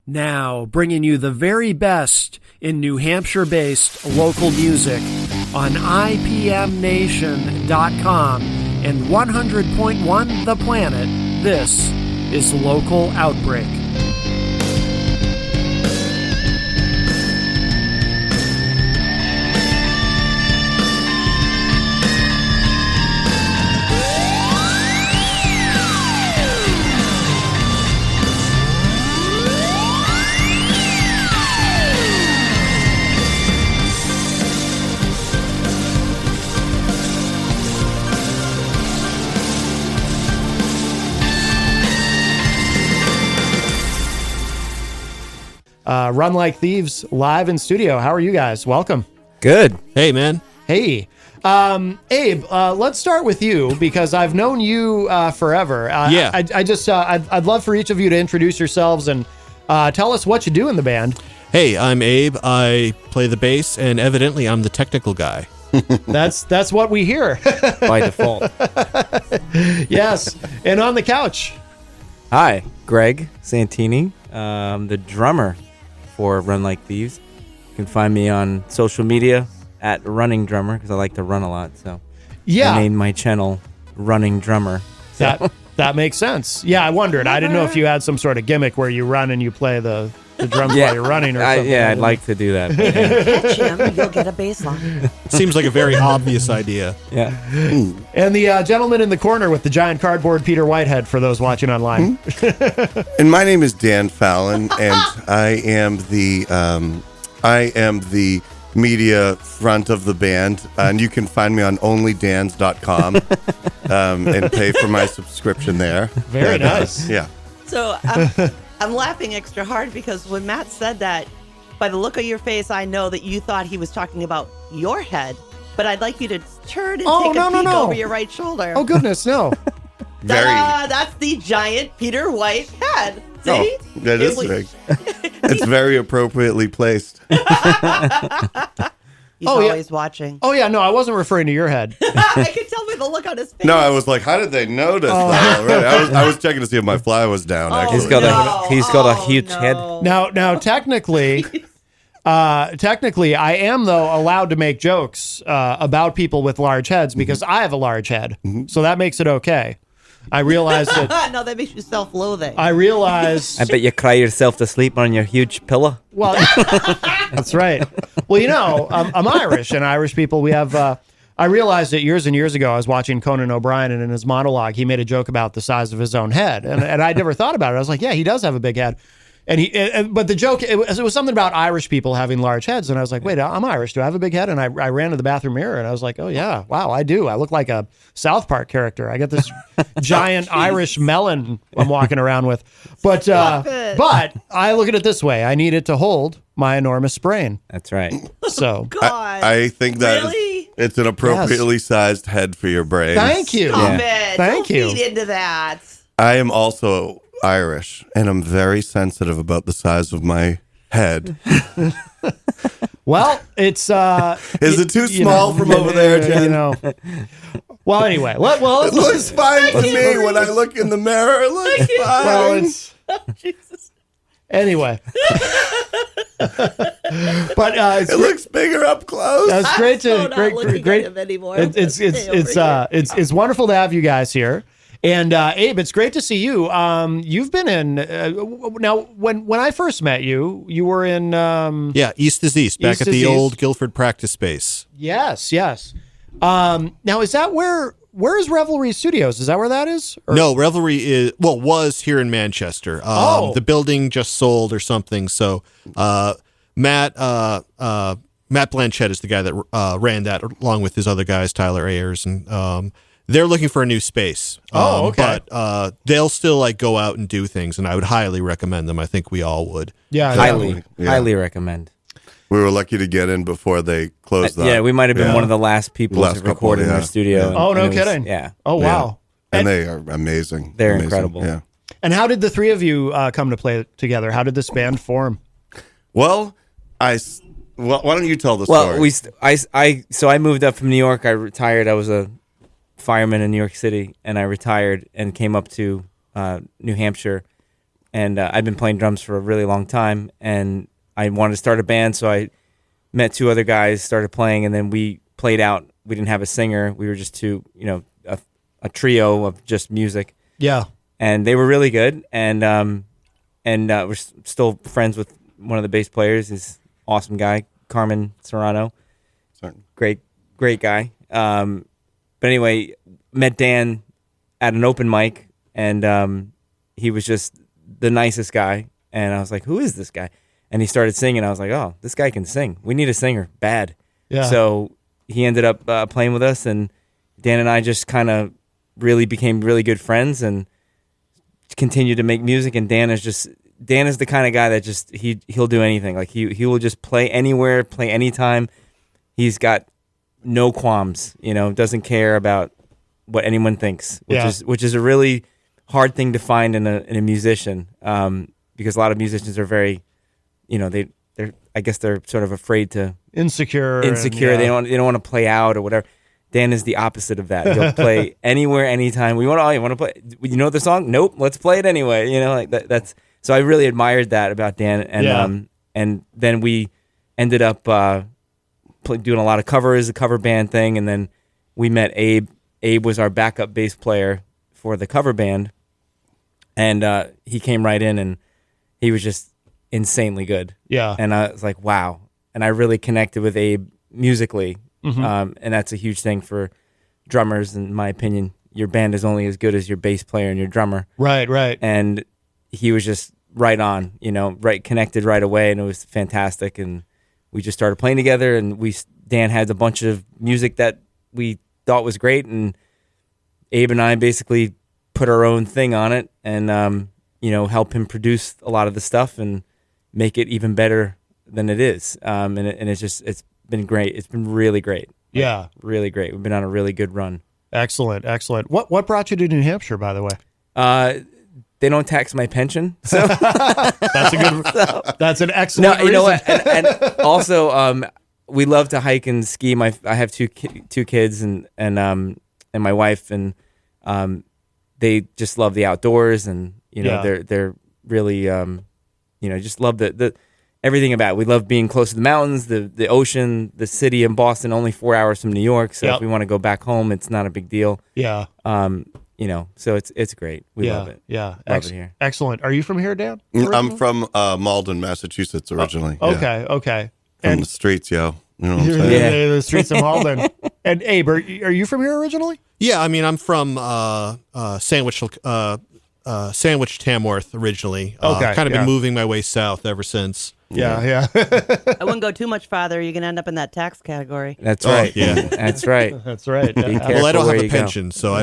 Now, bringing you the very best in New Hampshire-based local music on IPMNation.com and 100.1 The Planet, this is Local Outbreak. Run Like Thieves live in studio. How are you guys? Welcome. Good. Hey, man. Hey. Abe, let's start with you because I've known you forever. Yeah. I'd love for each of you to introduce yourselves and tell us what you do in the band. Hey, I'm Abe. I play the bass, and evidently I'm the technical guy. That's what we hear. By default. Yes. And on the couch. Hi, Greg Santini. The drummer for Run Like Thieves. You can find me on social media at Running Drummer because I like to run a lot. So Yeah. I named my channel Running Drummer. So. That makes sense. Yeah, I wondered. I didn't know if you had some sort of gimmick where you run and you play the drums while you're running or something. I'd like to do that. But, yeah. Catch him, you'll get a bass line. Seems like a very obvious idea. Yeah. And the gentleman in the corner with the giant cardboard Peter Whitehead for those watching online. And my name is Dan Fallon, and I am the media front of the band, and you can find me on onlydans.com and pay for my subscription there. Very nice. Yeah. So I'm laughing extra hard because when Matt said that, by the look of your face, I know that you thought he was talking about your head. But I'd like you to turn and take a peek over your right shoulder. Oh, goodness, no. That's the giant Peter White head. See? Oh, that is big. It's very appropriately placed. He's always watching. Oh, yeah, no, I wasn't referring to your head. I could tell by the look on his face. No, I was like, how did they notice that already? I was checking to see if my fly was down, actually. He's got a huge head. Now, technically, I am, though, allowed to make jokes about people with large heads because I have a large head. So that makes it okay. I realized that. No, that makes you self-loathing. I realized. I bet you cry yourself to sleep on your huge pillow. Well, that's right. Well, you know, I'm Irish, and Irish people, we have. I realized that years and years ago, I was watching Conan O'Brien, and in his monologue, he made a joke about the size of his own head, and I'd never thought about it. I was like, yeah, he does have a big head. But the joke, it was something about Irish people having large heads. And I was like, wait, I'm Irish. Do I have a big head? And I ran to the bathroom mirror and I was like, oh yeah, wow, I do. I look like a South Park character. I got this giant Irish melon I'm walking around with. But I look at it this way. I need it to hold my enormous brain. That's right. So God. I think that Really? it's an appropriately sized head for your brain. Thank you. Stop it. Thank Don't you. feed into that. I am also Irish, and I'm very sensitive about the size of my head. Well, it's Is it too small from over there, Jen? You know. Well, anyway, It looks fine to me when I look in the mirror. It looks fine. well, it's Jesus. anyway. But It looks bigger up close. it's great I'm so to not great looking great. at him anymore. It's wonderful to have you guys here. And Abe, it's great to see you. You've been in now. When I first met you, you were in. Yeah, East is East, back East at is the East. old Guilford practice space. Yes. Now, is that where is Revelry Studios? Is that where that is? Or- No, Revelry was here in Manchester. The building just sold or something. So Matt Blanchett is the guy that ran that along with his other guys, Tyler Ayers, and they're looking for a new space. Okay. But they'll still like go out and do things, and I would highly recommend them. I think we all would. Yeah. Highly recommend. We were lucky to get in before they closed that. Yeah, we might have been one of the last people to record in their studio. Yeah. Oh, no and it was- kidding. Yeah. Oh, wow. And they are amazing. They're Amazing. incredible. Yeah. And how did the three of you come to play together? How did this band form? Well, why don't you tell the Well, story? so I moved up from New York. I retired. I was a fireman in New York City, and I retired and came up to New Hampshire I've been playing drums for a really long time, and I wanted to start a band, so I met two other guys, started playing, and then we played out. We didn't have a singer. We were just two, a trio of just music. Yeah. And they were really good, and we're still friends with one of the bass players. He's an awesome guy, Carmen Serrano. Great guy. But anyway, met Dan at an open mic, and he was just the nicest guy. And I was like, who is this guy? And he started singing. I was like, oh, this guy can sing. We need a singer bad. Yeah. So he ended up playing with us, and Dan and I just kind of really became really good friends and continued to make music. And Dan is the kind of guy that just he'll do anything. Like he will just play anywhere, play anytime. He's got no qualms, doesn't care about what anyone thinks, which is a really hard thing to find in a musician, because a lot of musicians are very, I guess they're sort of afraid to insecure. They don't want to play out or whatever. Dan is the opposite of that. He'll play anywhere, anytime. You want to play? You know the song? Nope. Let's play it anyway. Like that. That's so. I really admired that about Dan, and then we ended up doing a lot of covers, a cover band thing, and then we met Abe. Abe was our backup bass player for the cover band, and he came right in, and he was just insanely good. Yeah. And I was like, wow. And I really connected with Abe musically. Mm-hmm. And that's a huge thing for drummers, in my opinion. Your band is only as good as your bass player and your drummer. Right. And he was just right on, right connected right away, and it was fantastic. And we just started playing together, and Dan had a bunch of music that we thought was great, and Abe and I basically put our own thing on it, and help him produce a lot of the stuff and make it even better than it is. And it's been great. It's been really great. Yeah. Really great. We've been on a really good run. Excellent. What brought you to New Hampshire, by the way? They don't tax my pension, so that's an excellent reason. You know what? And also, we love to hike and ski. I have two kids and my wife, and they just love the outdoors, and they're really just love the everything about it. We love being close to the mountains, the ocean, the city in Boston, only 4 hours from New York. So if we want to go back home, it's not a big deal. Yeah. So it's great. We love it. Yeah. Love it here. Excellent. Are you from here, Dan? I'm from Malden, Massachusetts, originally. Okay. From the streets, yo. You know what I'm saying? Yeah. The streets of Malden. And Abe, are you from here originally? Yeah, I mean, I'm from Sandwich, Tamworth originally. Kind of been moving my way south ever since. Yeah. I wouldn't go too much farther. You're going to end up in that tax category. That's right. Yeah. That's right. That's right. Well, I don't have a pension, so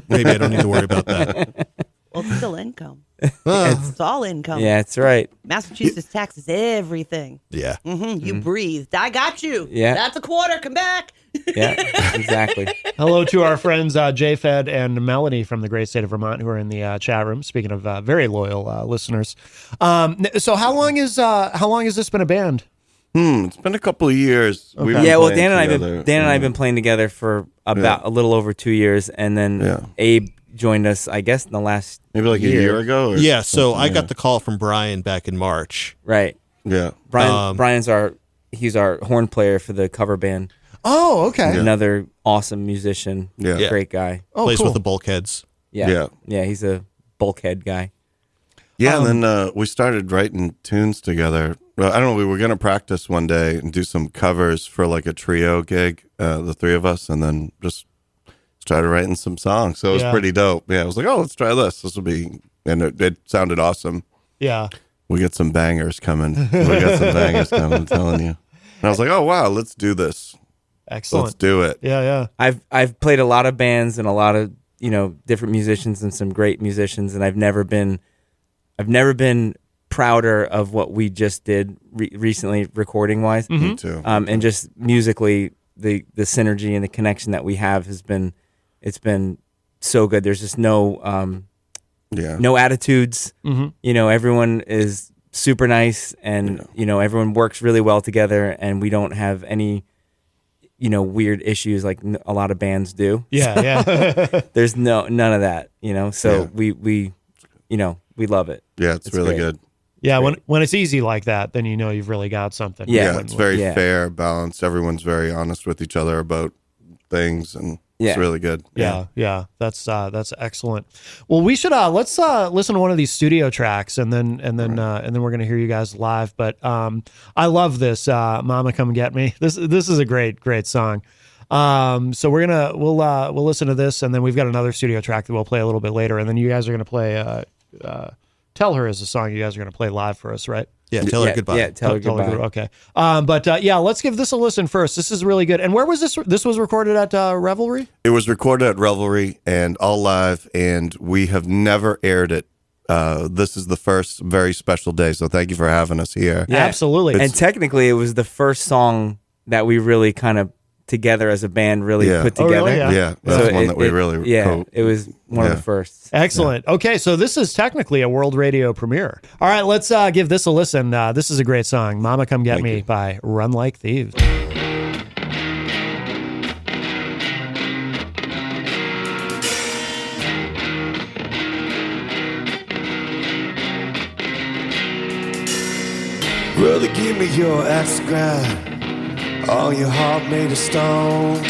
maybe I don't need to worry about that. Well, it's still income. It's all income. Yeah, that's right. Massachusetts taxes everything. Yeah. Mm-hmm. You breathed. I got you. Yeah. That's a quarter. Come back. Yeah, exactly. Hello to our friends J-Fed and Melanie from the great state of Vermont who are in the chat room. Speaking of very loyal listeners, so how long has this been a band? It's been a couple of years. Okay. Dan and I have been playing together for about a little over 2 years, and then Abe joined us, I guess, in the last maybe like a year ago. Yeah. So I got the call from Brian back in March. Right. Yeah. Brian's our horn player for the cover band. Oh, okay. Another awesome musician. Yeah. Great guy. Plays cool. with the Bulkheads. Yeah. He's a bulkhead guy. Yeah, and then we started writing tunes together. Well, I don't know, we were going to practice one day and do some covers for like a trio gig, the three of us, and then just started writing some songs. So it was pretty dope. Yeah, I was like, oh, let's try this. This will be, and it sounded awesome. Yeah. We got some bangers coming. I'm telling you. And I was like, oh, wow, let's do this. Excellent. Let's do it. Yeah. I've played a lot of bands and a lot of different musicians and some great musicians, and I've never been prouder of what we just did recently, recording wise. Me too. And just musically, the synergy and the connection that we have has been so good. There's just no attitudes. Mm-hmm. Everyone is super nice, and everyone works really well together, and we don't have any weird issues like a lot of bands do. Yeah. There's none of that, so we love it. Yeah, it's really great. good. Yeah, when it's easy like that, then you know you've really got something. Yeah. It's very Yeah. fair, balanced. Everyone's very honest with each other about things, and Yeah. it's really good. Yeah, that's excellent. Well, we should let's listen to one of these studio tracks, and then we're gonna hear you guys live. But I love this "Mama Come Get Me." This is a great song. So we'll listen to this, and then we've got another studio track that we'll play a little bit later, and then you guys are gonna play "Tell Her" is a song you guys are gonna play live for us, right? Yeah, tell her goodbye. Yeah, tell her goodbye. Okay. But yeah, let's give this a listen first. This is really good. And where was this? This was recorded at Revelry? It was recorded at Revelry and all live, and we have never aired it. This is the first very special day, so thank you for having us here. Yeah, absolutely. And technically, it was the first song that we really kind of together as a band really put together. Oh, really? Yeah, that's one that we really it was one of the firsts. Excellent. Okay, so this is technically a world radio premiere. All right, let's give this a listen. This is a great song, "Mama Come Get Me" by Run Like Thieves. Brother, give me your axe to grind. All your heart made of stone.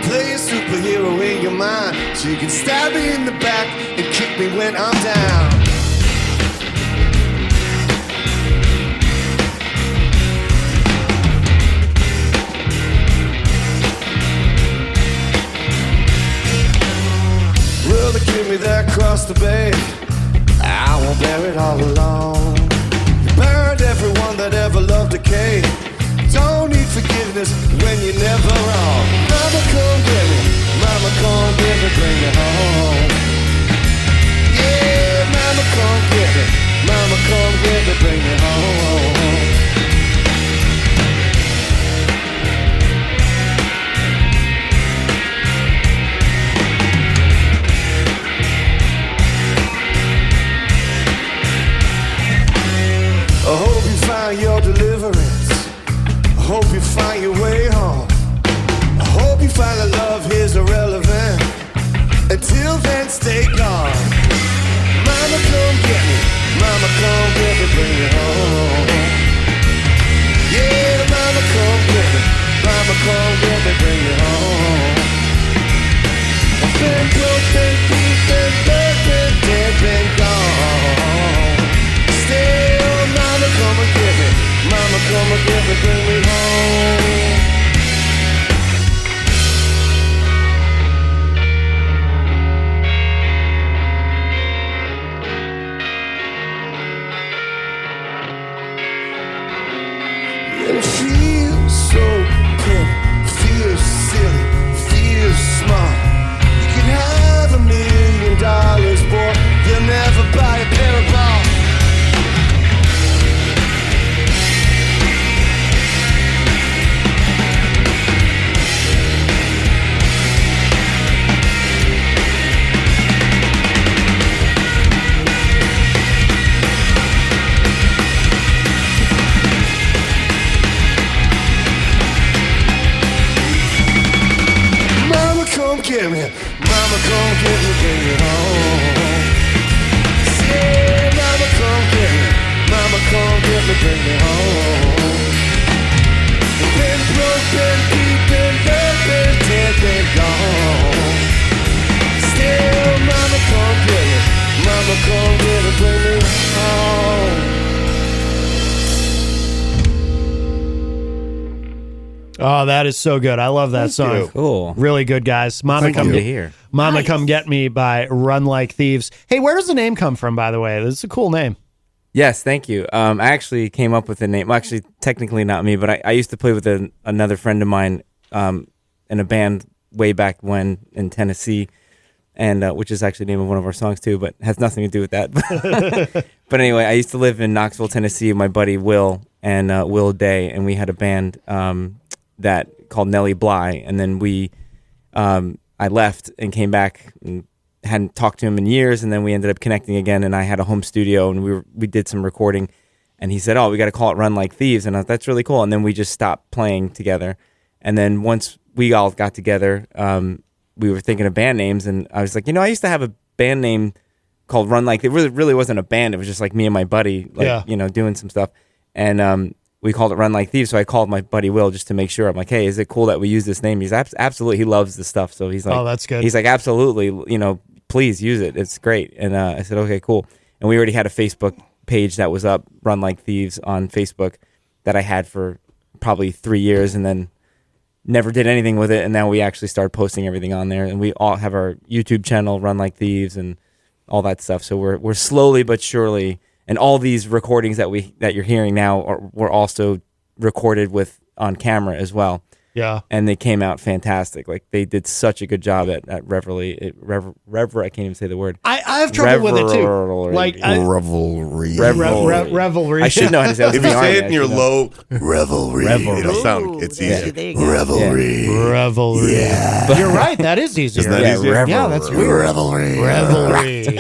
Play a superhero in your mind, so you can stab me in the back and kick me when I'm down. Brother, give me that cross to bear. I won't bear it all alone. You burned everyone that ever loved a cave. Don't need forgiveness when you're never wrong. Mama, come get me. Mama, come get me. Bring me home. Yeah, mama, come get me. Mama, come get me. Bring me home. I hope you find your deliverance. I hope you find your way home. I hope you find that love is irrelevant. Until then, stay gone. Mama, come get me. Mama, come get me. Bring me home. Yeah, mama, come get me. Mama, come get me. Bring me home. I've been broke, been beat, been burned, been dead, been gone. Still, mama, come and get me. Mama, come and get me, bring me home. It feels so good, feels silly, feels smart. You can have $1 million, boy, you'll never buy a pair of balls. Get me, mama, come get me, bring me home. Yeah, mama, come get me, mama, come get me, bring me home. Been broke, been beat, been burned, been dead, been gone. Still, mama, come get me, mama, come get me, bring me home. Oh, that is so good. I love that song. Cool. Really good, guys. Mama Come to hear. Mama Come Get Me by Run Like Thieves. Hey, where does the name come from, by the way? This is a cool name. Yes, thank you. I actually came up with the name. Well, actually, technically not me, but I used to play with another friend of mine in a band way back when in Tennessee, and which is actually the name of one of our songs too, but has nothing to do with that. But anyway, I used to live in Knoxville, Tennessee with my buddy Will and Will Day, and we had a band that called Nellie Bly, and then I left and came back and hadn't talked to him in years, and then we ended up connecting again, and I had a home studio, and we did some recording, and he said, "Oh, we got to call it Run Like Thieves," and I thought, that's really cool, and then we just stopped playing together, and then once we all got together, we were thinking of band names, and I was like, I used to have a band name called Run Like. It really wasn't a band. It was just like me and my buddy, like doing some stuff, and we called it Run Like Thieves. So I called my buddy Will just to make sure. I'm like, hey, is it cool that we use this name? He's absolutely, he loves the stuff. So he's like, oh, that's good. He's like, absolutely, please use it. It's great. And I said, okay, cool. And we already had a Facebook page that was up, Run Like Thieves on Facebook, that I had for probably 3 years, and then never did anything with it. And now we actually started posting everything on there. And we all have our YouTube channel, Run Like Thieves, and all that stuff. So we're slowly but surely. And all these recordings that you're hearing now were also recorded on camera as well. Yeah. And they came out fantastic. Like, they did such a good job at Revelry. I can't even say the word. I have trouble with it too. Like Revelry. Revelry. I should know how to say it. If you say it in your low revelry, it'll sound. It's easier. There you go. Revelry. Revelry. Yeah. You're right. That is easier. Isn't that easier? Yeah, that's weird. Revelry. Revelry.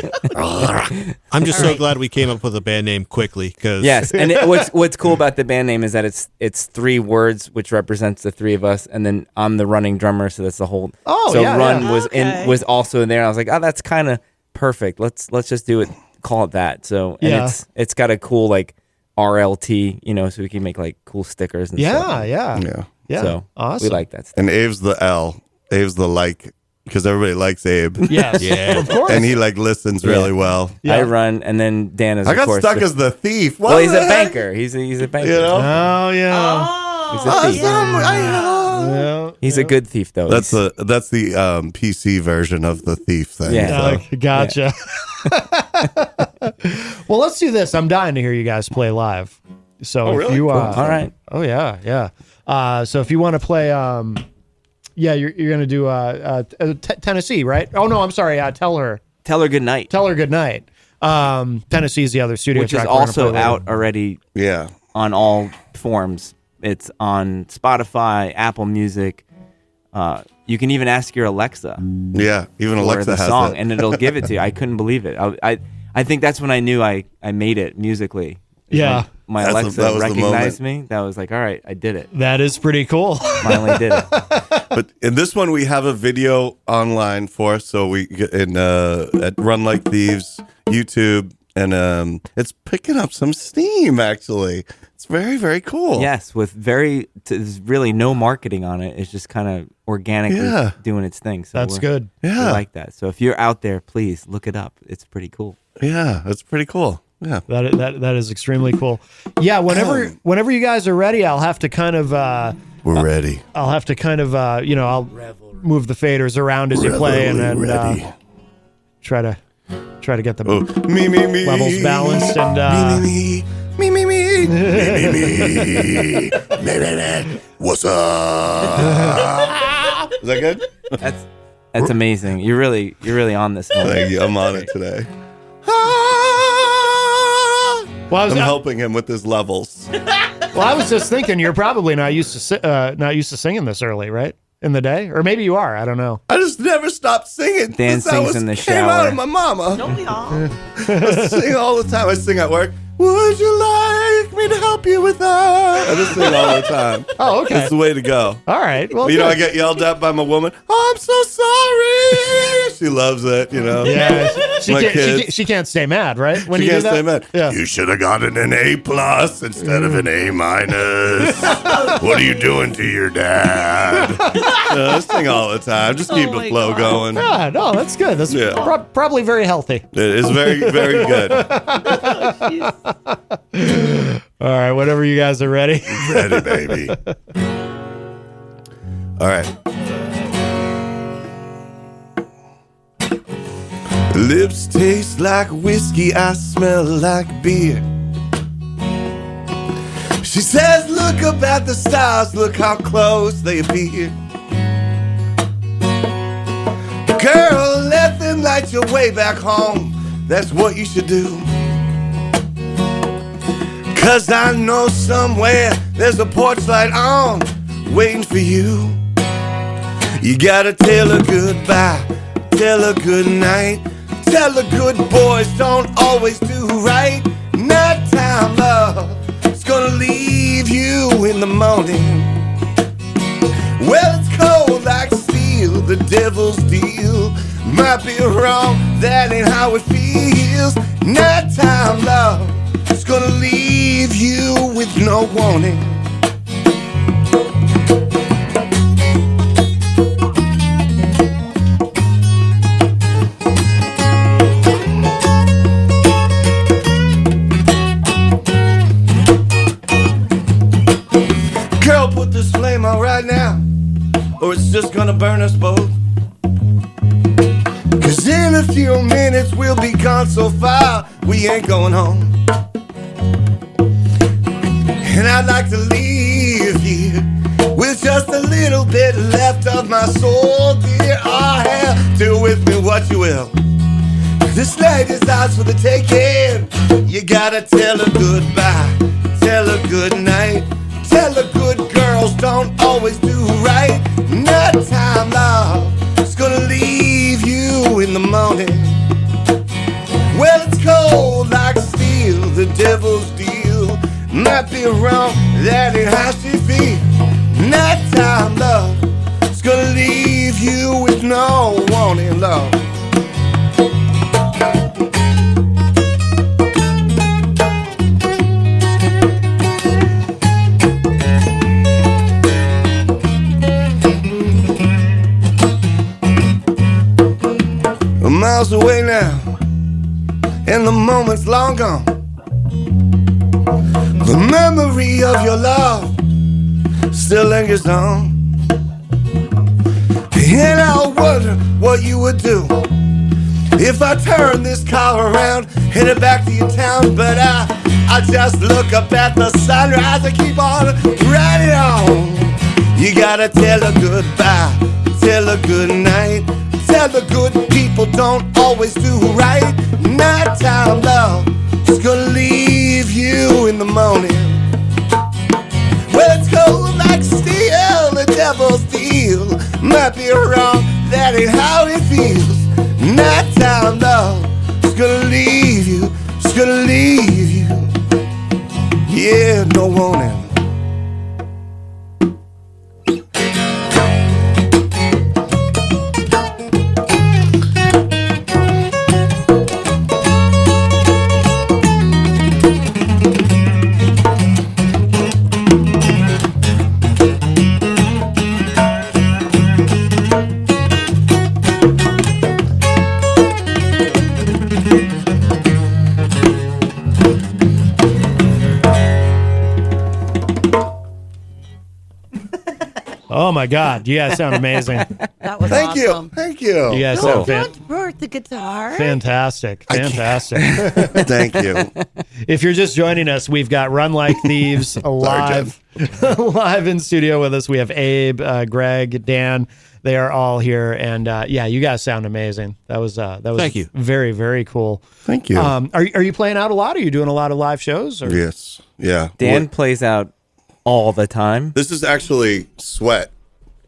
I'm just so glad we came up with a band name quickly. Because Yes, and what's cool about the band name is that it's 3 words, which represents the 3 of us, and then I'm the running drummer, so that's the whole. Oh, so yeah, Run yeah. was also in there. And I was like, oh, that's kind of perfect. Let's just do it. Call it that. So and it's got a cool like RLT, so we can make like cool stickers and stuff. Yeah. So awesome. we like that stuff. And Abe's the L. Abe's the like, because everybody likes Abe. Yes. Yeah. Of course. And he like listens really well. Yeah. I Run, and then Dan is. I of got course, stuck as the thief. What well, he's the a heck? banker. He's a banker. You know? Oh yeah. He's a thief. Yeah. He's a good thief, though. That's the PC version of the thief thing. Yeah. so. Gotcha. Well, let's do this. I'm dying to hear you guys play live. So if you all right. Oh yeah. So if you want to play you're going to do Tennessee, right? Oh no, I'm sorry. Tell her Good Night, good night. Tennessee's the other studio which is track we're gonna also play later. out already Yeah. on all forms. It's on Spotify, Apple Music. You can even ask your Alexa Yeah. Even for Alexa the has song, it. and it'll give it to you. I couldn't believe it. I think that's when I knew I made it musically. Yeah. My That Alexa was the recognized me. That was like, all right, I did it. That is pretty cool. Finally did it. But in this one, we have a video online for us. So we get at Run Like Thieves YouTube, and it's picking up some steam. Actually, it's very, very cool. Yes, with there's really no marketing on it. It's just kind of organically doing its thing. So That's good. We Yeah. like that. So if you're out there, please look it up. It's pretty cool. Yeah, it's pretty cool. Yeah. That is extremely cool. Yeah, whenever you guys are ready, I'll have to kind of We're ready. I'll have to kind of I'll move the faders around as you play, and then try to get the Me, levels balanced and me. What's up? Is that good? That's amazing. You're really on this one. Thank you. I'm on it today. well, I'm helping him with his levels. I was just thinking you're probably not used to singing this early, right? In the day, or maybe you are. I don't know. I just never stopped singing. Dan sings in the Came out shower. of my mama. Don't we all? I sing all the time. I sing at work. Would you like me to help you with that? I just sing all the time. Oh, okay. It's the way to go. All right. Well, I good. get yelled at by my woman. Oh, I'm so sorry. She loves it, Yeah, My kids. she can't stay mad, right? When She you can't do that? stay mad. Yeah. You should have gotten an A+ instead of an A-. What are you doing to your dad? I sing all the time. Just keep my the flow God. going. Yeah, no, that's good. That's probably very healthy. It is very, very good. All right, whenever you guys are ready. Ready, baby. All right. Lips taste like whiskey, I smell like beer. She says, look up at the stars, look how close they appear. Girl, let them light your way back home. That's what you should do. 'Cause I know somewhere there's a porch light on, waiting for you. You gotta tell her goodbye, tell her good night. Tell her good boys don't always do right. Nighttime love is gonna leave you in the morning. Well, it's cold like steel, the devil's deal. Might be wrong, that ain't how it feels. Nighttime love is gonna leave you with no warning. Girl, put this flame out right now, or it's just gonna burn us both. 'Cause in a few minutes we'll be gone so far, we ain't going home. And I'd like to leave here with just a little bit left of my soul, dear. Oh, hell, do with me what you will. This night is ours for the taking. You gotta tell her goodbye, tell her good night. Tell her good girls don't always do right. Nighttime love is gonna leave you in the morning. Well, it's cold like steel, the devil's deal. Might be wrong, that ain't how she feels. Nighttime love is gonna leave you with no warning, love. Miles away now, and the moment's long gone. The memory of your love still lingers on. And I wonder what you would do if I turn this car around, headed back to your town. But I just look up at the sunrise and keep on riding on. You gotta tell her goodbye, tell her good night. Tell the good people don't always do right. Nighttime love is gonna leave you in the morning. Well, it's cold like steel, the devil's deal. Might be wrong, that ain't how it feels. Nighttime love is gonna leave you, it's gonna leave you. Yeah, no warning. Oh my God, you guys sound amazing. That was Thank awesome. you. Thank you. You guys No, sound don't hurt the guitar. fantastic. Fantastic. Thank you. If you're just joining us, we've got Run Like Thieves live, live in studio with us. We have Abe, Greg, Dan. They are all here, and yeah, you guys sound amazing. That was Thank you. Very, very cool. Thank you. Are you playing out a lot? Are you doing a lot of live shows? Or? Yes. Yeah. Dan plays out all the time. This is actually sweat,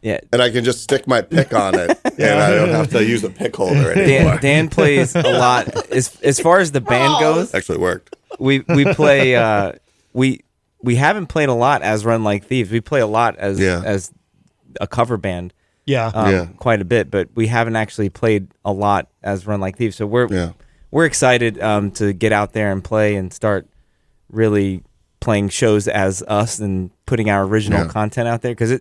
Yeah. and I can just stick my pick on it, and I don't have to use a pick holder anymore. Dan plays a lot. As far as the band goes, Actually worked. we play. We haven't played a lot as Run Like Thieves. We play a lot as a cover band. Yeah. Quite a bit, but we haven't actually played a lot as Run Like Thieves. So we're excited to get out there and play and start really playing shows as us and putting our original content out there, because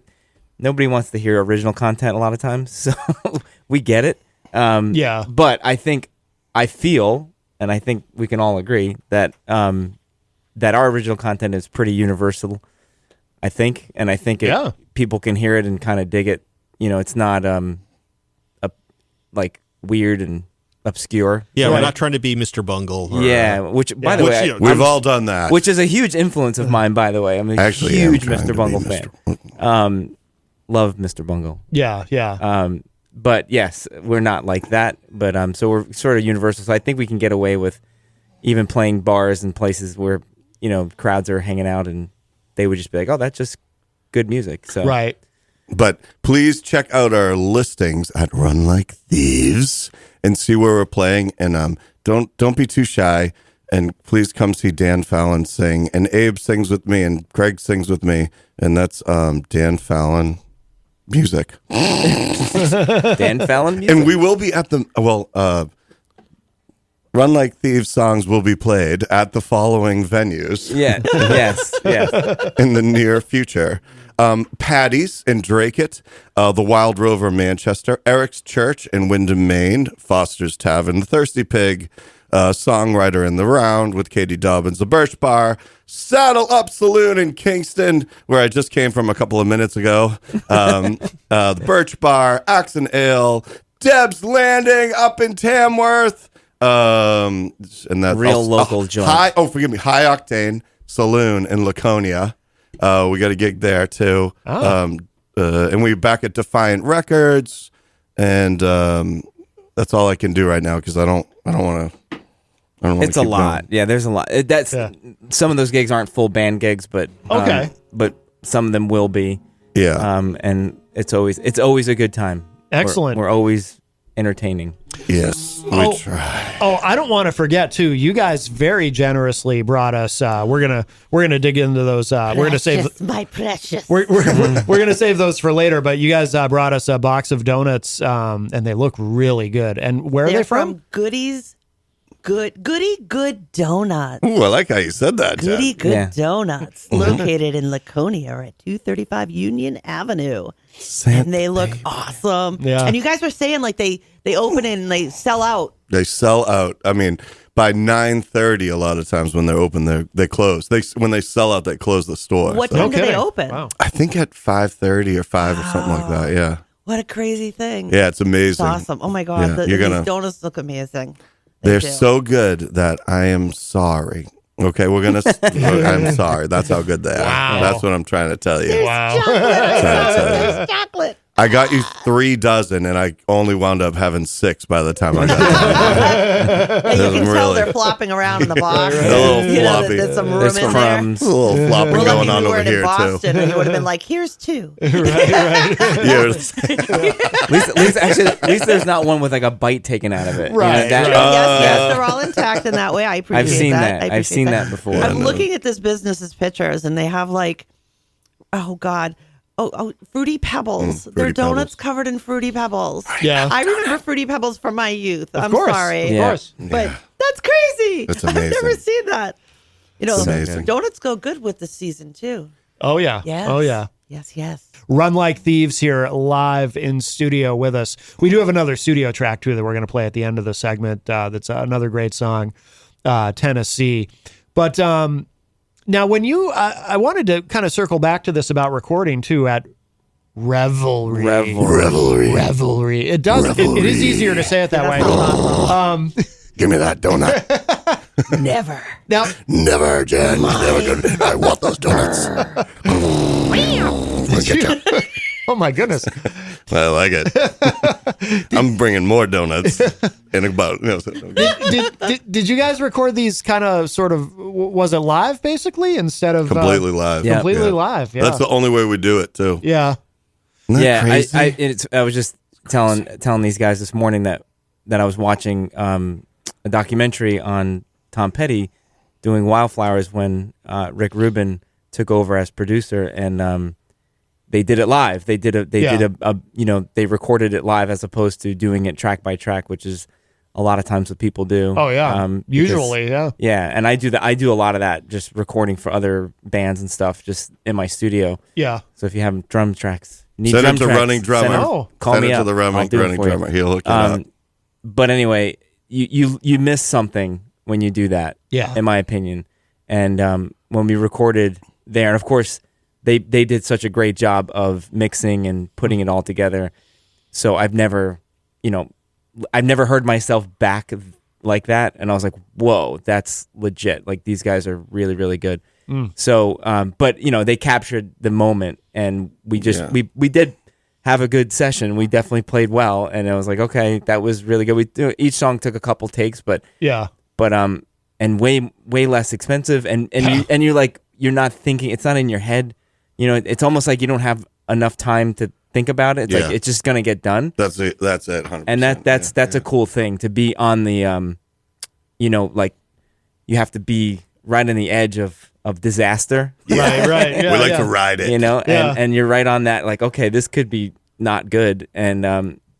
nobody wants to hear original content a lot of times. So we get it. But I feel, and I think we can all agree that that our original content is pretty universal. I think people can hear it and kind of dig it. You know, it's not like weird and obscure. Yeah, we're not trying to be Mr. Bungle. Or, which by the way, we've all done that. Which is a huge influence of mine, by the way. I'm a huge Mr. Bungle fan. Love Mr. Bungle. Yeah. But yes, we're not like that. But so we're sort of universal. So I think we can get away with even playing bars and places where, you know, crowds are hanging out and they would just be like, "Oh, that's just good music." So Right. But please check out our listings at Run Like Thieves and see where we're playing. And don't be too shy. And please come see Dan Fallon sing. And Abe sings with me, and Greg sings with me. And that's Dan Fallon music. Dan Fallon music. And we will be at the Run Like Thieves songs will be played at the following venues. Yeah. Yes. In the near future. Paddy's in Dracut, the Wild Rover Manchester, Eric's Church in Wyndham, Maine, Foster's Tavern, the Thirsty Pig, Songwriter in the Round with Katie Dobbins, the Birch Bar, Saddle Up Saloon in Kingston, where I just came from a couple of minutes ago, the Birch Bar, Axe and Ale, Deb's Landing up in Tamworth, and that's Real local joint. High Octane Saloon in Laconia. We got a gig there too. And we back at Defiant Records, and that's all I can do right now because I don't want to. It's a lot. Yeah, there's a lot. Some of those gigs aren't full band gigs, but but some of them will be. Yeah. And it's always a good time. Excellent. We're always entertaining. Yes, we try. Oh, I don't want to forget too. You guys very generously brought us. We're gonna dig into those. We're gonna save my precious. We're gonna save those for later. But you guys brought us a box of donuts, and they look really good. And where are they from? Goodies. Good Donuts. Ooh, I like how you said that, Jen. Goody Good Donuts, located in Laconia at 235 Union Avenue. And they look awesome. Yeah. And you guys were saying like they open and they sell out. They sell out. I mean, by 9:30, a lot of times when they're open, they close. When they sell out, they close the store. What So- time do they open? Wow. I think at 5:30 or 5 or something like that. Yeah. What a crazy thing. Yeah, it's amazing. It's awesome. Oh my God. Yeah, These donuts look amazing. They're do. so good that I am sorry. Okay, I'm sorry. That's how good they are. Wow. That's what I'm trying to tell you. Wow. There's chocolate. I got you 3 dozen, and I only wound up having 6 by the time I got done. And you can tell really- they're flopping around in the box. A little You know, floppy. there's some room There's in crumbs. There's a little flopping there. We're going lucky on we over weren't here, in Boston, too. and you would have been like, "Here's 2." Right. Yeah, At least there's not one with like a bite taken out of it. Right, that- right. Yes, they're all intact in that way. I appreciate I've seen that. I I've appreciate seen that before. I'm looking at this business's pictures, and they have like, oh God. Oh, Fruity Pebbles. They're Fruity donuts Pebbles. covered in Fruity Pebbles. Yeah. I remember Fruity Pebbles from my youth. Of I'm course. sorry. Of Yeah. course. But that's crazy. It's I've never amazing. seen that. You know, It's amazing. donuts go good with the season too. Oh yeah. Yes. Oh yeah. Yes. Run Like Thieves here live in studio with us. We do have another studio track too that we're going to play at the end of the segment. That's another great song, Tennessee. But now when I wanted to kind of circle back to this about recording too at Revelry. It does. It is easier to say it that way. Give me that donut. Never. Now, Never, Jen. Never gonna. I want those donuts. oh my goodness. I like it. I'm bringing more donuts in about. Did you guys record these kind of sort of, was it live basically instead of Completely live. Yeah. completely live? Yeah. That's the only way we do it too. Yeah. Isn't that Yeah, crazy? I was just telling these guys this morning that I was watching a documentary on Tom Petty doing Wildflowers when Rick Rubin took over as producer, and they did it live. They did they recorded it live as opposed to doing it track by track, which is a lot of times what people do. Oh yeah. Usually, yeah. Yeah, and I do a lot of that, just recording for other bands and stuff, just in my studio. Yeah. So if you have drum tracks, need Send drum it to tracks, running drummer. send it- Oh. call Send me it to up. the I'll running do it for you. drummer. He'll hook it up. But anyway, you miss something when you do that. Yeah. In my opinion, and when we recorded there, and of course they did such a great job of mixing and putting it all together. So I've never heard myself back like that, and I was like, whoa, that's legit. Like these guys are really, really good. So, but they captured the moment, and we just we did have a good session. We definitely played well, and I was like, okay, that was really good. Each song took a couple takes, but and way less expensive, and you're like, you're not thinking, it's not in your head. It's almost like you don't have enough time to think about it. It's like it's just gonna get done. That's it. 100%. And that's a cool thing to be on the like you have to be right on the edge of disaster. Right. Yeah, we like to ride it. And you're right on that, like, okay, this could be not good, and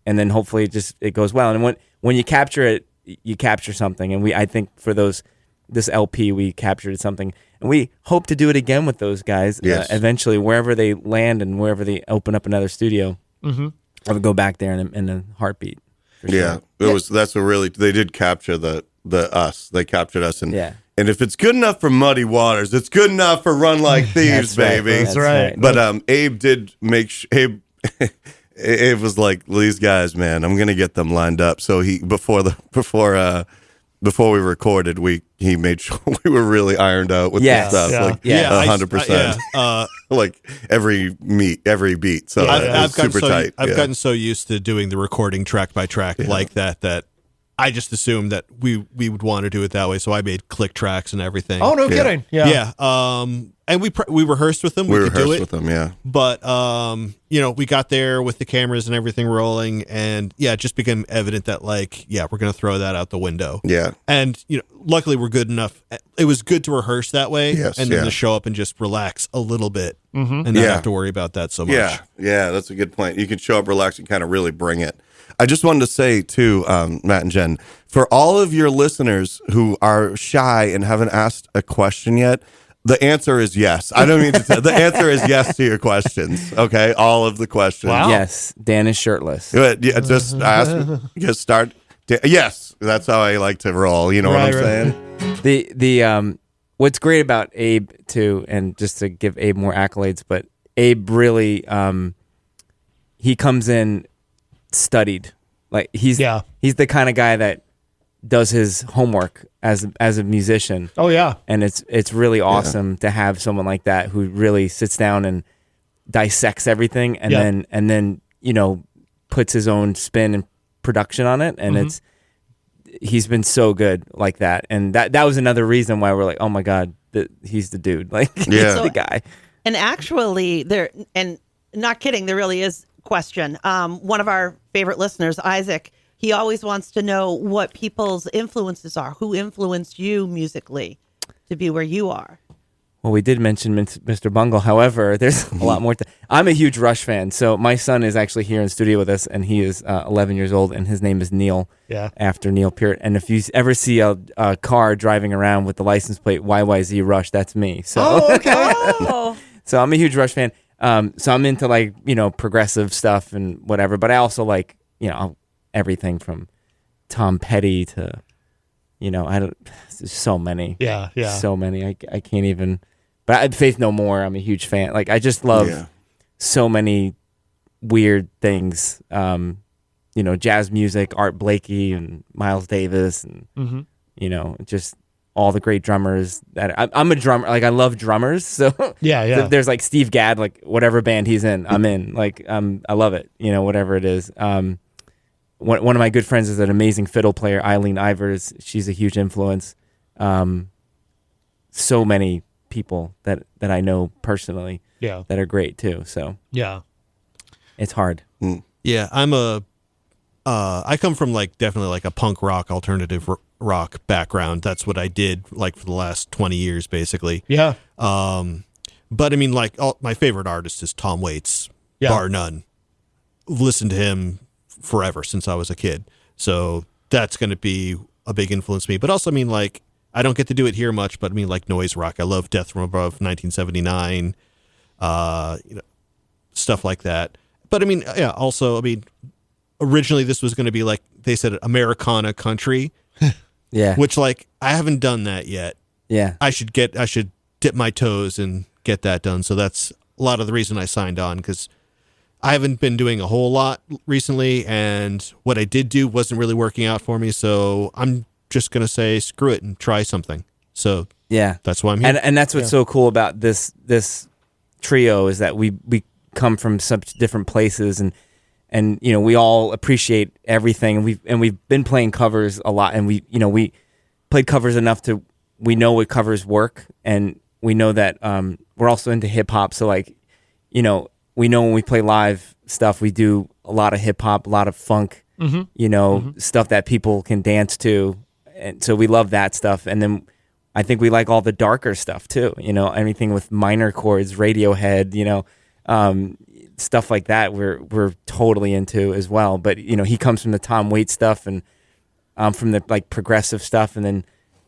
then hopefully it goes well. And when you capture it you capture something. And I think for this LP, we captured something, and we hope to do it again with those guys. Yes. Eventually, wherever they land and wherever they open up another studio, I would go back there in a heartbeat. For sure. They did capture the us. They captured us, and Yeah. and if it's good enough for Muddy Waters, it's good enough for Run Like Thieves, That's right. baby. That's right. But Abe did make Abe. It was like, these guys, man, I'm gonna get them lined up. So he before we recorded, he made sure we were really ironed out with Yes. the stuff. Yeah. Like Yeah. 100%. Like every beat. So I've super tight. I've gotten so used to doing the recording track by track like that I just assumed that we would want to do it that way. So I made click tracks and everything. Oh, no kidding. Yeah. Yeah. And we rehearsed with them. We could do rehearsed it. with them, yeah. But we got there with the cameras and everything rolling, and it just became evident that we're gonna throw that out the window. Yeah. And luckily we're good enough. It was good to rehearse that way, Yes, and then yeah. to show up and just relax a little bit, and not have to worry about that so much. Yeah, that's a good point. You can show up, relax, and kind of really bring it. I just wanted to say, too, Matt and Jen, for all of your listeners who are shy and haven't asked a question yet, the answer is yes. I don't mean to say, the answer is yes to your questions, okay? All of the questions. Wow. Yes, Dan is shirtless. But yeah, just ask, just start. Yes, that's how I like to roll. You know what I'm saying? The what's great about Abe too, and just to give Abe more accolades, but Abe really he comes in studied. Like he's the kind of guy that does his homework as a musician. Oh yeah. And it's really awesome to have someone like that who really sits down and dissects everything and then puts his own spin and production on it, and he's been so good like that. And that was another reason why we're like, oh my god, he's the dude. Like he's the guy. And actually and not kidding, there really is question. One of our favorite listeners, Isaac, he always wants to know what people's influences are. Who influenced you musically to be where you are? Well, we did mention Mr. Bungle. However, there's a lot more. I'm a huge Rush fan. So my son is actually here in studio with us, and he is 11 years old, and his name is Neil, after Neil Peart. And if you ever see a car driving around with the license plate YYZ Rush, that's me. So, so I'm a huge Rush fan. So I'm into progressive stuff and whatever, but I also like, everything from Tom Petty to, there's so many. Yeah. So many. I can't even, but Faith No More, I'm a huge fan. Like, I just love so many weird things. Jazz music, Art Blakey and Miles Davis and, just all the great drummers that I'm a drummer. Like, I love drummers. So yeah. There's like Steve Gadd, like whatever band he's in, I'm in. Like, I love it. Whatever it is. One of my good friends is an amazing fiddle player, Eileen Ivers. She's a huge influence. So many people that I know personally, that are great too. So it's hard. Yeah, I come from definitely a punk rock, alternative rock background. That's what I did for the last 20 years, basically. Yeah. But I mean, my favorite artist is Tom Waits, bar none. Listened to him forever since I was a kid. So that's going to be a big influence to me. But also, I mean, I don't get to do it here much, but I mean, noise rock. I love Death from Above 1979, stuff like that. But I mean, also, I mean, originally this was going to be they said Americana country. Which I haven't done that yet. Yeah. I should dip my toes and get that done. So that's a lot of the reason I signed on, because I haven't been doing a whole lot recently, and what I did do wasn't really working out for me. So I'm just going to say screw it and try something. So that's why I'm here. And that's what's so cool about this trio is that we come from such different places, and we all appreciate everything, and we've been playing covers a lot, and we played covers enough to we know what covers work, and we know that we're also into hip hop. So we know when we play live stuff, we do a lot of hip hop, a lot of funk, stuff that people can dance to. And so we love that stuff. And then I think we like all the darker stuff too, anything with minor chords, Radiohead, stuff like that we're totally into as well. But, he comes from the Tom Waits stuff, and I'm from the like progressive stuff, and then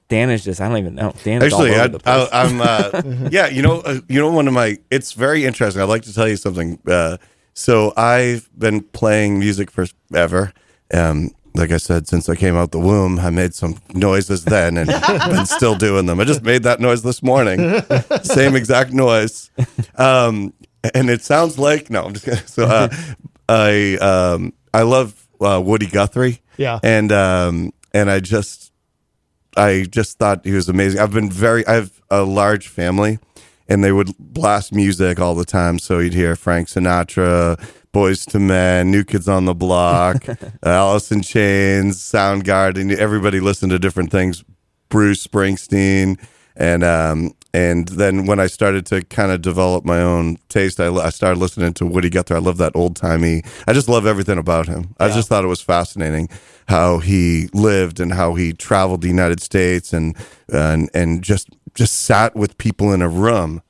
Dan is just, I don't even know. Dan is Actually, all over the place. I'm yeah, one of my, it's very interesting. I'd like to tell you something. So I've been playing music forever. Like I said, since I came out the womb, I made some noises then and been still doing them. I just made that noise this morning. Same exact noise. And it sounds like, no, I'm just kidding. So I love Woody Guthrie. Yeah. And I just thought he was amazing. I have a large family, and they would blast music all the time. So you'd hear Frank Sinatra, Boys to Men, New Kids on the Block, Alice in Chains, Soundgarden. Everybody listened to different things. Bruce Springsteen, and then when I started to kind of develop my own taste, I started listening to Woody Guthrie. I love that old timey. I just love everything about him. I just thought it was fascinating how he lived and how he traveled the United States and just sat with people in a room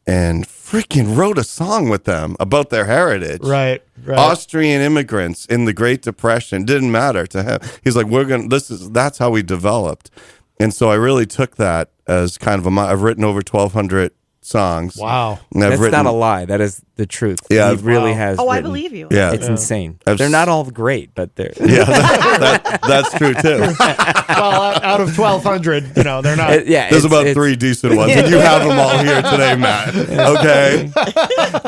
and freaking wrote a song with them about their heritage. Right. Austrian immigrants in the Great Depression, didn't matter to him. He's like, that's how we developed. And so I really took that as kind of I've written over 1,200 songs. Wow. That's not a lie. That is the truth. Yeah. He really has. Oh, I written. believe you. Yeah. It's insane. They're not all great, but they're. Yeah, that's true too. Well, out of 1,200, they're not. There's about 3 decent ones, and you have them all here today, Matt. Okay,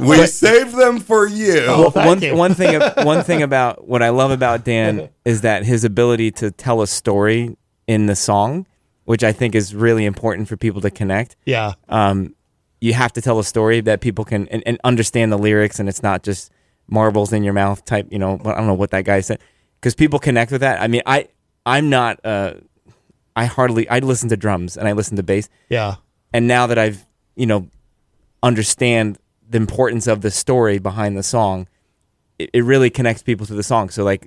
we saved them for you. Oh, One thing about what I love about Dan is that his ability to tell a story in the song, which I think is really important for people to connect. Yeah. You have to tell a story that people can and understand the lyrics, and it's not just marbles in your mouth type. I don't know what that guy said, because people connect with that. I mean, I'm not. I listen to drums and I listen to bass. Yeah. And now that I've understand the importance of the story behind the song, it really connects people to the song. So like,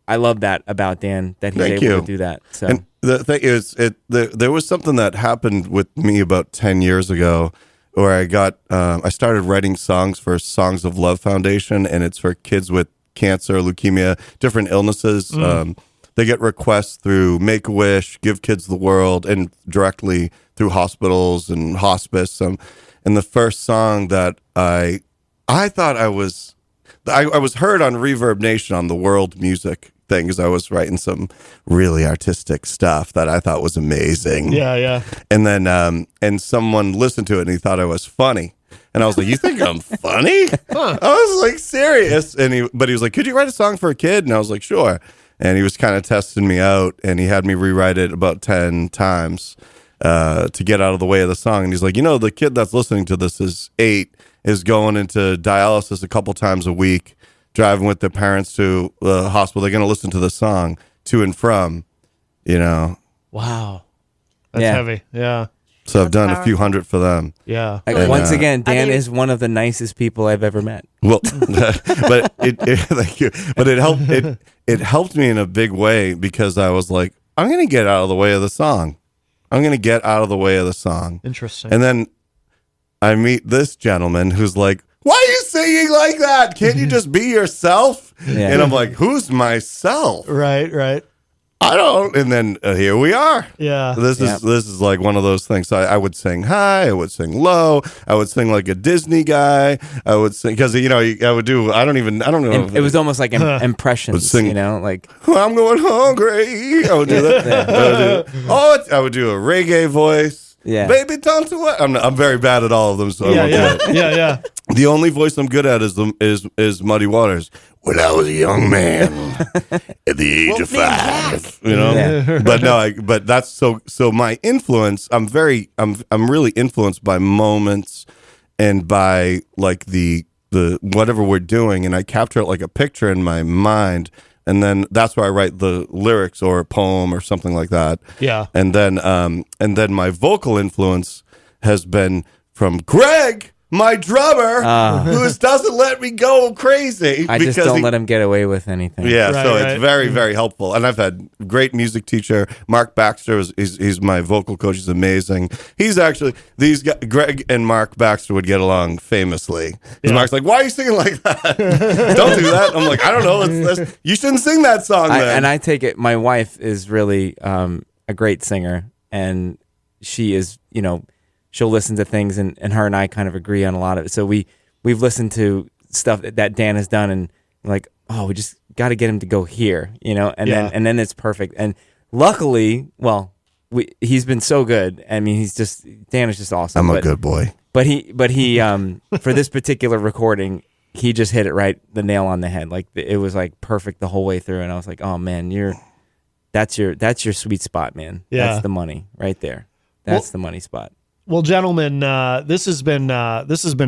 I love that about Dan, that he's able to do that. So. And the thing is, there was something that happened with me about 10 years ago, where I started writing songs for Songs of Love Foundation, and it's for kids with cancer, leukemia, different illnesses. They get requests through Make-A-Wish, Give Kids the World, and directly through hospitals and hospice. And the first song that I thought I was heard on Reverb Nation on the world music thing, because I was writing some really artistic stuff that I thought was amazing. Yeah. And then and someone listened to it and he thought I was funny. And I was like, "You think I'm funny?" I was like, serious. And he was like, "Could you write a song for a kid?" And I was like, "Sure." And he was kind of testing me out, and he had me rewrite it about 10 times to get out of the way of the song. And he's like, "The kid that's listening to this is 8, is going into dialysis a couple times a week, driving with their parents to the hospital. They're going to listen to the song to and from, Wow. That's heavy. Yeah. So I've done a few hundred for them. Yeah. Once again, Dan is one of the nicest people I've ever met. Well, but thank you. But it helped me in a big way, because I was like, I'm going to get out of the way of the song. Interesting. And then I meet this gentleman who's like, "Why are you singing like that? Can't you just be yourself?" Yeah. And I'm like, "Who's myself?" Right. I don't. And then here we are. Yeah. This is like one of those things. So I would sing high, I would sing low, I would sing like a Disney guy. I would sing, because I would do. I don't know. It was almost like impressions. Like, I'm going hungry. I would do that. I would do a reggae voice. Yeah. Baby, don't do it. I'm very bad at all of them. So I won't do it. Yeah. The only voice I'm good at is Muddy Waters. When I was a young man at the age of 5, Yeah. But no, but that's so my influence. I'm really influenced by moments and by like the whatever we're doing, and I capture it like a picture in my mind. And then that's where I write the lyrics or a poem or something like that. Yeah. And then my vocal influence has been from Greg my drummer, who doesn't let me go crazy. I just don't let him get away with anything. Yeah, Right, so right. it's very, very helpful. And I've had great music teacher. Mark Baxter, he's my vocal coach. He's amazing. He's actually, these guys, Greg and Mark Baxter would get along famously. Because Mark's like, why are you singing like that? Don't do that. I'm like, I don't know. You shouldn't sing that song then. And I take it, my wife is really a great singer. And she is, she'll listen to things, and her and I kind of agree on a lot of it. So we've listened to stuff that Dan has done, and like, oh, we just got to get him to go here, and then it's perfect. And luckily, he's been so good. I mean, Dan is just awesome. I'm a good boy. But he for this particular recording, he just hit it right, the nail on the head. Like it was like perfect the whole way through, and I was like, oh man, that's your sweet spot, man. Yeah. That's the money right there. That's the money spot. Well, gentlemen, this has been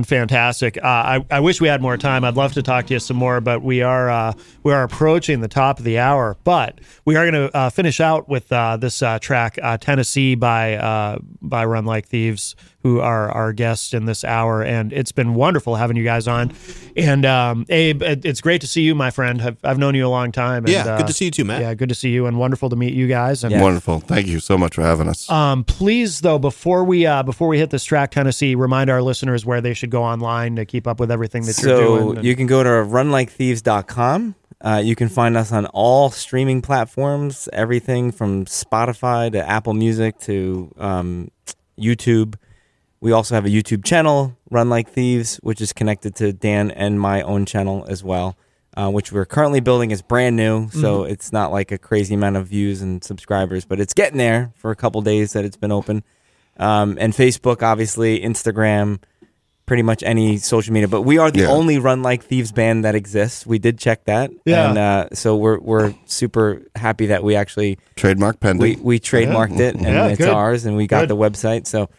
fantastic. I wish we had more time. I'd love to talk to you some more, but we are approaching the top of the hour. But we are going to finish out with this track, Tennessee by Run Like Thieves, who are our guests in this hour. And it's been wonderful having you guys on. And Abe, it's great to see you, my friend. I've known you a long time. And, Yeah, good to see you too, Matt. Yeah, good to see you, and wonderful to meet you guys. And Wonderful. Thank you so much for having us. please, though, before we hit this track, Tennessee, remind our listeners where they should go online to keep up with everything that you're doing. So you can go to runlikethieves.com. You can find us on all streaming platforms, everything from Spotify to Apple Music to YouTube. We also have a YouTube channel, Run Like Thieves, which is connected to Dan and my own channel as well, which we're currently building. Is brand new, so it's not like a crazy amount of views and subscribers, but it's getting there for a couple days that it's been open. And Facebook, obviously, Instagram, pretty much any social media. But we are the only Run Like Thieves band that exists. We did check that. Yeah. And so we're super happy that we actually... Trademark pending. We trademarked it, and it's good. ours, and we got the website. So,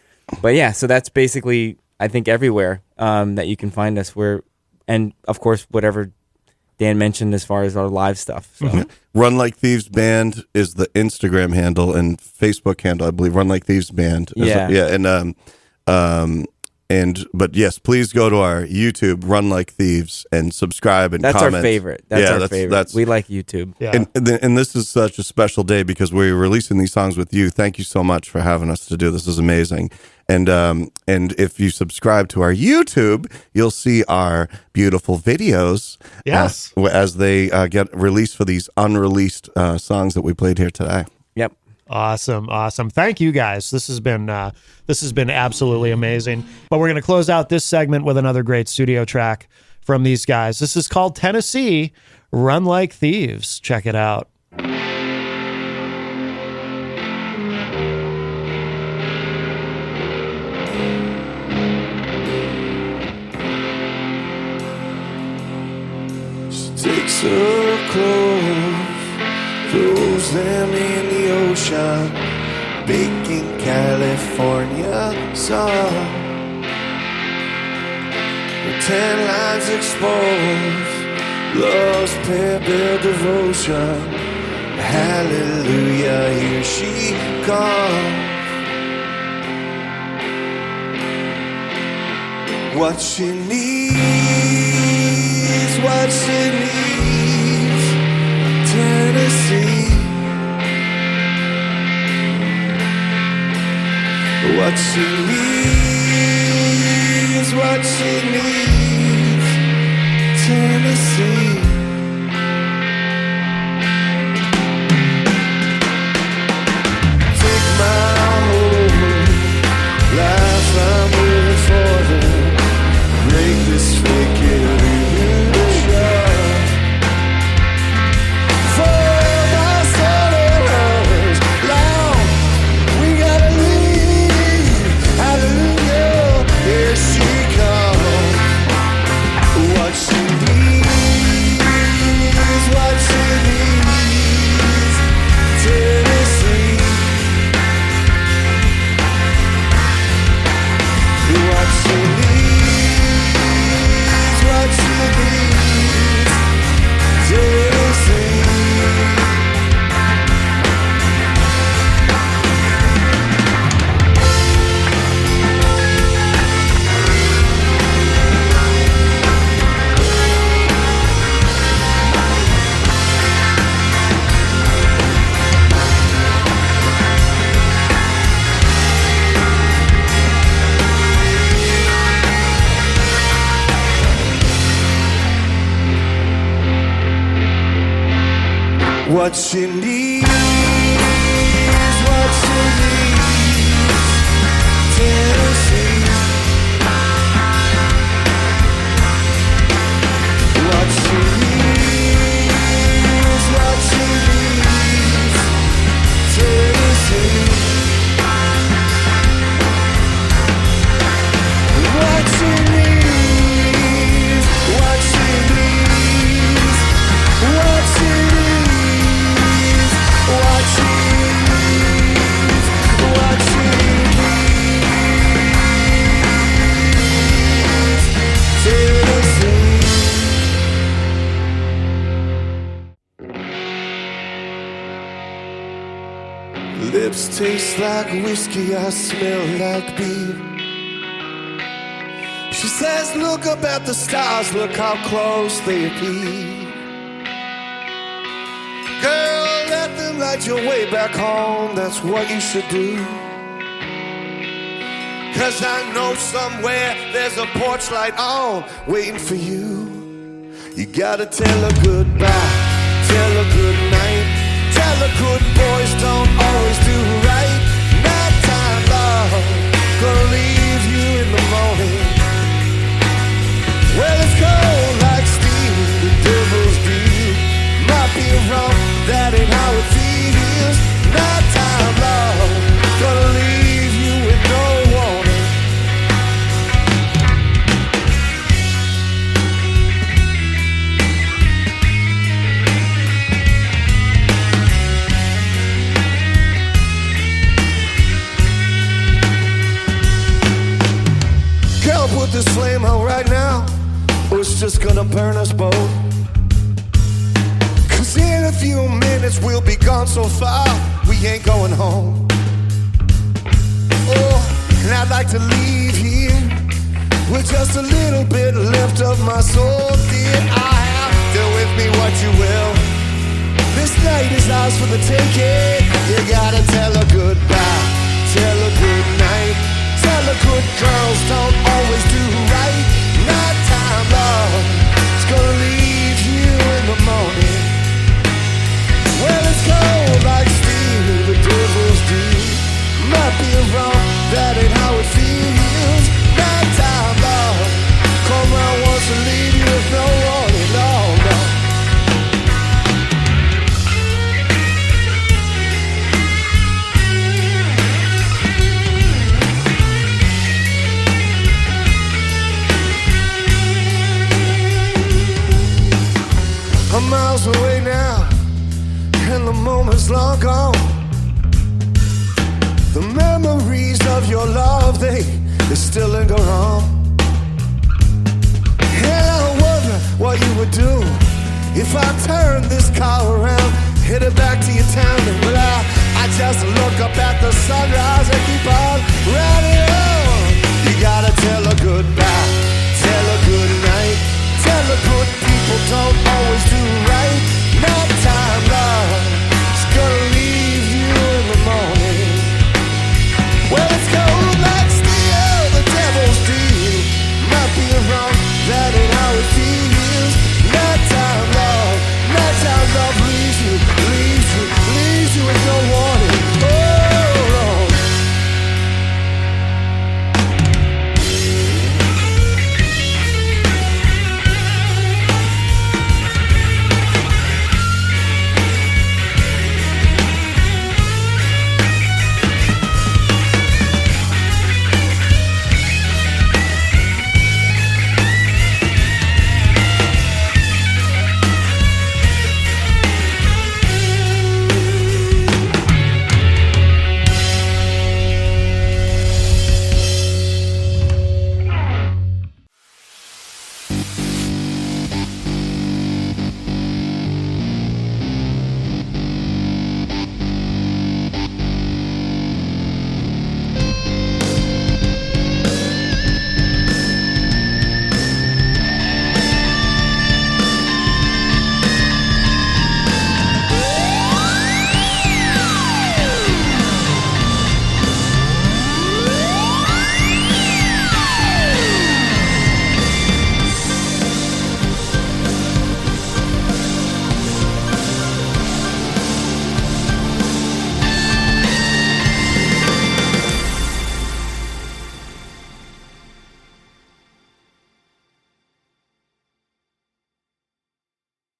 but yeah, so that's basically, I think, everywhere that you can find us. And of course, whatever Dan mentioned as far as our live stuff. So. Run Like Thieves Band is the Instagram handle, and Facebook handle, I believe. Run Like Thieves Band. But yes, please go to our YouTube, Run Like Thieves, and subscribe and That's comment. our favorite. That's our favorite. That's, we like YouTube. Yeah. And this is such a special day because we're releasing these songs with you. Thank you so much for having us to do this. This is amazing. And if you subscribe to our YouTube, you'll see our beautiful videos. Yes. As they get released for these unreleased songs that we played here today. Yep. Awesome. Thank you guys. This has been absolutely amazing. But we're going to close out this segment with another great studio track from these guys. This is called Tennessee, Run Like Thieves. Check it out. Takes her clothes, throws them in the ocean, baking California sun. Her tan lines exposed, love's pale devotion. Hallelujah, here she comes. What she needs, what she needs, Tennessee. What she needs, Tennessee. Take my whole life, I'm moving for them. Break this fake illusion. For my soul and hours long, we gotta leave. Hallelujah, here she comes. What she needs, what she needs, what she needs. Tennessee, what she needs, what she needs. Tennessee, what she needs, what she needs, what she needs, what she needs, what she needs. Tennessee. Lips taste like whiskey, I smell like beer. She says, look up at the stars, look how close they appear. Girl, let them light your way back home, that's what you should do. 'Cause I know somewhere there's a porch light on, waiting for you. You gotta tell her goodbye, tell her good night. Tell her good boys don't always do right. Nighttime love, gonna leave you in the morning. Well, it's cold like steel, the devil's deal. Might be wrong, that ain't how it feels. Nighttime love, gonna leave you with no warning. Girl, put this flame out right now, or it's just gonna burn us both. 'Cause in a few minutes we'll be gone so far, we ain't going home. Oh, and I'd like to leave here with just a little bit left of my soul. Dear, I have, do with me what you will. This night is ours for the taking. You gotta tell her goodbye, tell her good night. Tell her good girls don't always do right. Nighttime love is gonna leave you in the morning. Well, it's cold like steel, the devil's deal. Might be wrong, that ain't how it feels. Nighttime love, come round once and leave you with no warning. No, no. I'm miles away now, and the moment's long gone. The memories of your love, they still linger on. And I wonder what you would do if I turned this car around, headed back to your town. And well, I just look up at the sunrise and keep on riding on. You gotta tell her goodbye,